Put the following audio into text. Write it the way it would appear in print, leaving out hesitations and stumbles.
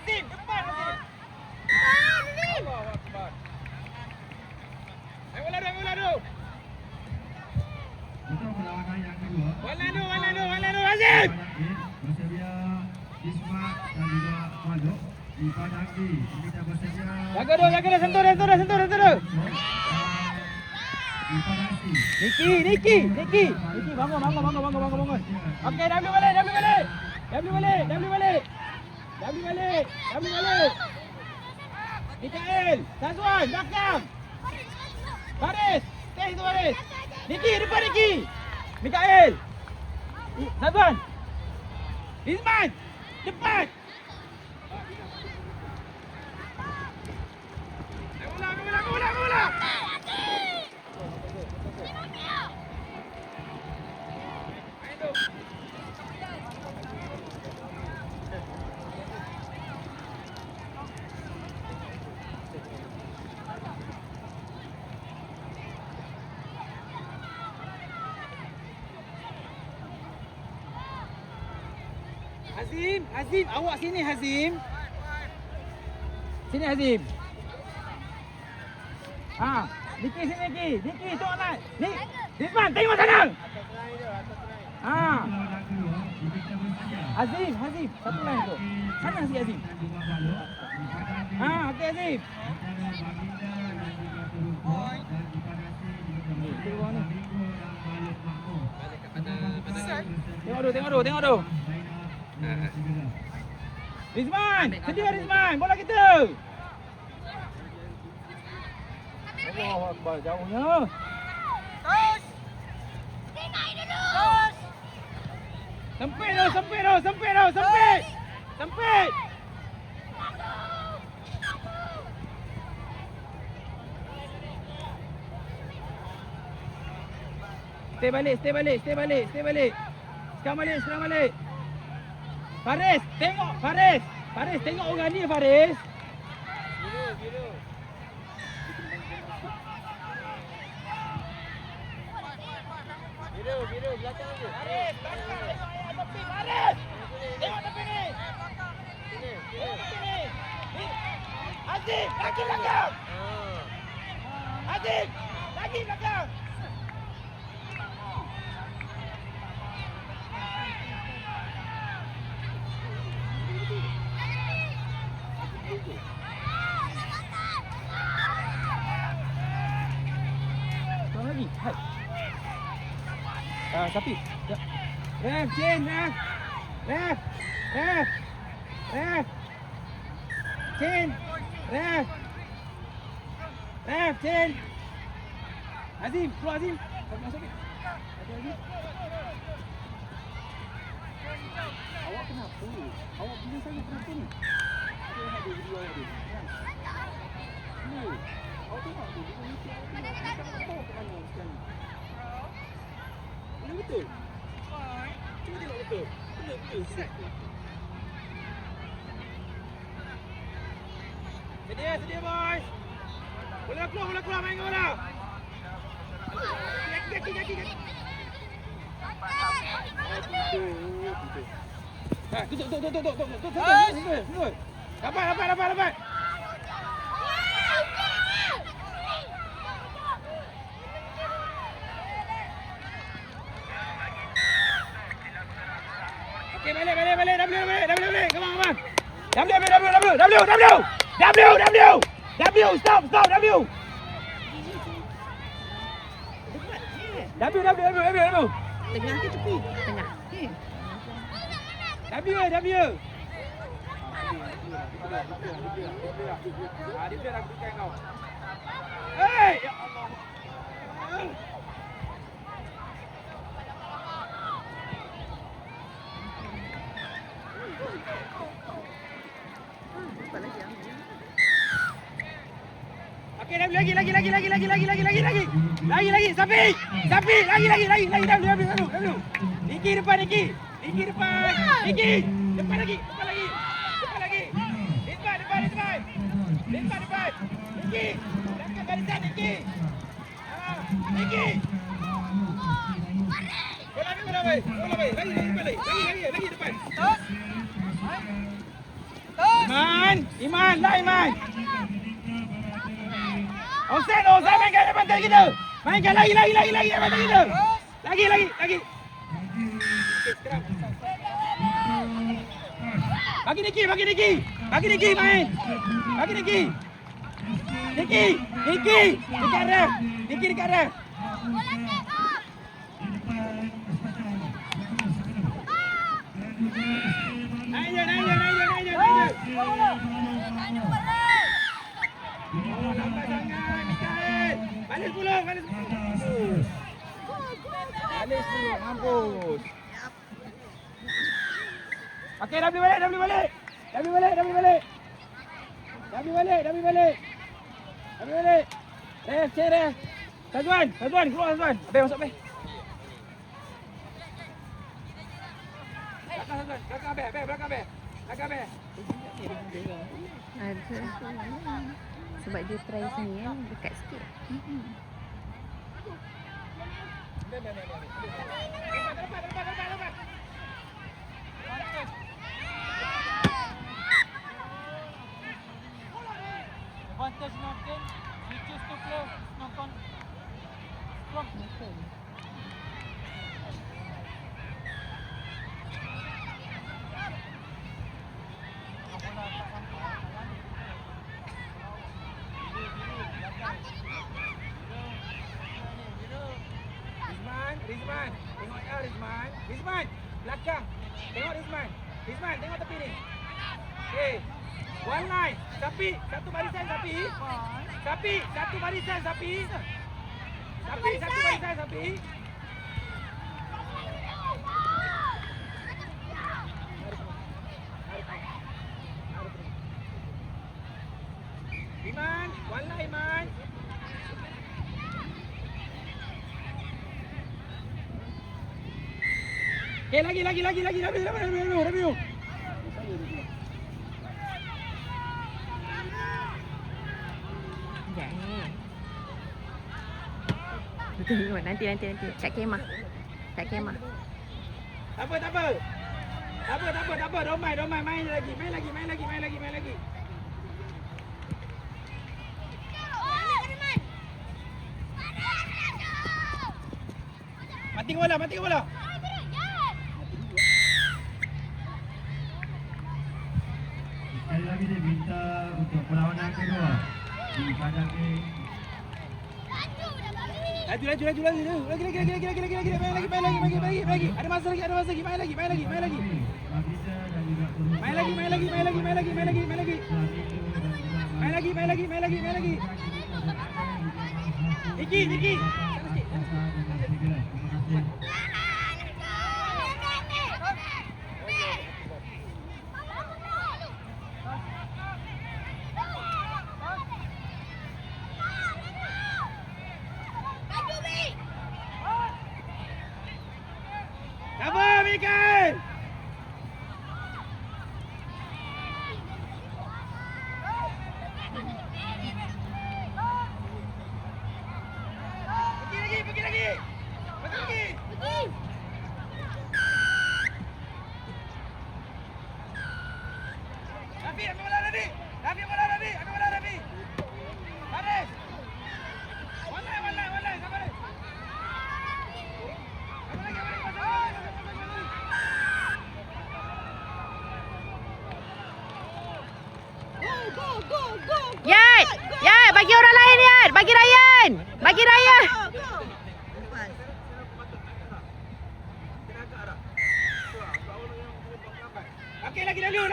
Azim, depan Azim. Allahu Akbar. Ayo bola tu. Untuk perlawanan yang kedua. Bola tu Azim. Bersedia Ismat dan juga Maduk. Ipan Anggi. Kita bersedia. Jaga dah, sentuh dah. Niki, bangun. Okey, W balik. Mikael, Tazwan, belakang. Faris, stay itu Faris. Niki, depan Niki. Mikael. Tazwan. Rizman, depan. Bola. Hazim, awak sini Hazim. Sini Hazim. Niki sini Niki tengok nak. Ni, Rizman tengok sana. Hazim, satu line tu. Sana si Hazim. Okey Hazim. Tengok tu. Rizman, sedia Rizman, bola kita. Allahu Akbar, jauhnya. Terus. Naik dulu. Terus. Sempit. Stay balik. Sekarang balik. Faris, tengok Faris. Faris, tengok orang ni Faris. Biru. Biru, belakang tu. Faris, tepi Faris. Tengok tepi ni. Sini. Azim, lagi belakang. Azim, lagi belakang. Lagi. Hai. Sapi. Ref, Chin, Ref. Chin. Ref, Chin. Azim, keluar Azim. Masuk ke? Ada Azim. Awak kenapa? Awak pilih saya kenapa ni? Saya ada video awak ni. Ni. Awak tengok tu. Awak ke mana sekarang ni? Betul. Cuba tengok betul. Betul. Sedia boys. Bola keluar main bola. Kaki. Tutup. Dapat. Okay, balik. Come on. W, stop. W. Tengah ke tepi? Tengah. W. Dia dah berikan kau. Hey! Ya Allah. Okey, lagi. Sapi, W. Niki depan. Niki. Depan lagi. Depan. Niki. Belakang barisan Niki. Niki. Bola baik. Lagi depan. Terus. Iman. Iman. Lah Iman. Offside mainkan pantai kita. Mainkan lagi pantai kita. Lagi. Bagi Niki main. Bagi Niki. Niki dekat ref. Naik je. Lambat sangat Mikael. Balik 10. Balik 10. Mampus. Okey, dah boleh balik. Ref. Tazuan, keluar Tazuan. Abang masuk abang. Belakang abang. Ada. Sebab dia try sini kan, dekat sikit. Lepas. Advantage Norton, we choose to play Norton strong. Rizman, tengok ya Rizman, belakang. Tengok Rizman, tengok tepi ni. Okey. One line, Sapi, satu barisan Sapi. Satu barisan Sapi. Iman, one line Iman. Okay, lagi. Review. Tengok nanti. Cat kemah. Tak apa. Domai. Main lagi. Mati ke bola. Sekali lagi dia minta untuk perlawanan kedua di kandang A. Laju. Lagi. Bagi. Ada masa lagi. Main lagi. Niki. Cover Mikael. Pergi lagi. Rafi, ambil bola Rafi. Baris. One line. Sabar. Go. Yat, bagi orang lain Yat. Bagi Ryan. Okey, lagi W.